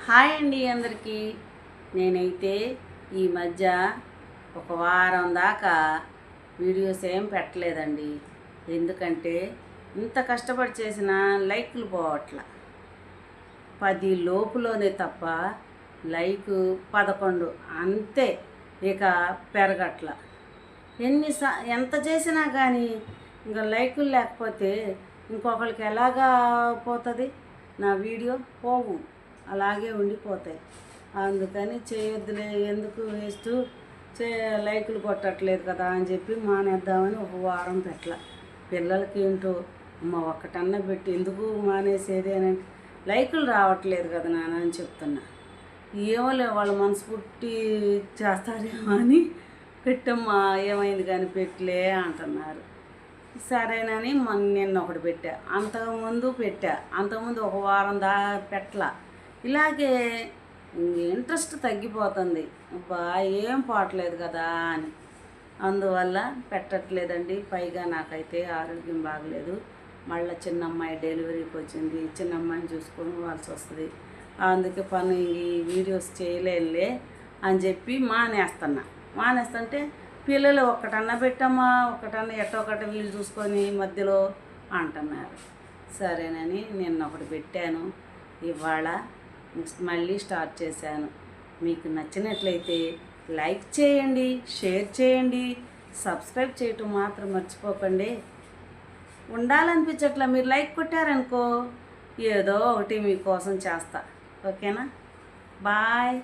Hi అండి అందరికీ. నేనైతే ఈ మధ్య ఒక వారం దాకా వీడియోస్ ఏం పెట్టలేదండి. ఎందుకంటే ఇంత కష్టపడి చేసిన లైక్లు పోవట్ల. 10 లోపులోనే తప్ప లైక్ 11 అంతే, ఇక పెరగట్ల. ఎంత చేసినా కానీ ఇంకా లైకులు లేకపోతే ఇంకొకరికి ఎలాగా పోతుంది? నా వీడియో పోవు, అలాగే ఉండిపోతాయి. అందుకని చేయొద్దులే, ఎందుకు వేస్ట్, లైకులు కొట్టట్లేదు కదా అని చెప్పి మానేద్దామని ఒక వారం పెట్టల. పిల్లలకి ఏంటో అమ్మ ఒక్కటన్నా పెట్టి ఎందుకు మానేసేది అని, లైకులు రావట్లేదు కదా నాన్న అని చెప్తున్నా. ఏమోలే, వాళ్ళ మనసు పుట్టి చేస్తారేమో అని పెట్టమ్మా, ఏమైంది కానీ పెట్టలే అంటున్నారు. సరేనని నిన్న ఒకటి పెట్టా, అంతకుముందు ఒక వారం పెట్టలా. ఇలాగే ఇంట్రెస్ట్ తగ్గిపోతుంది. అబ్బా ఏం పోవట్లేదు కదా అని, అందువల్ల పెట్టట్లేదండి. పైగా నాకైతే ఆరోగ్యం బాగలేదు. మళ్ళీ చిన్న అమ్మాయి డెలివరీకి వచ్చింది, చిన్న అమ్మాయిని చూసుకోవాల్సి వస్తుంది. అందుకే ఈ వీడియోస్ చేయలేనులే అని చెప్పి మానేస్తుంటే పిల్లలు ఒక్కటన్నా పెట్టమ్మా, ఒక్కటన్నా ఒకటి వీలు చూసుకొని మధ్యలో అంటున్నారు. సరేనని నిన్న ఒకటి పెట్టాను, ఇవాళ మళ్ళీ స్టార్ట్ చేశాను. మీకు నచ్చినట్లయితే లైక్ చేయండి, షేర్ చేయండి, సబ్స్క్రైబ్ చేయటం మాత్రం మర్చిపోకండి. ఉండాలనిపించట్లా, మీరు లైక్ కొట్టారనుకో ఏదో ఒకటి మీకోసం చేస్తా. ఓకేనా? బాయ్.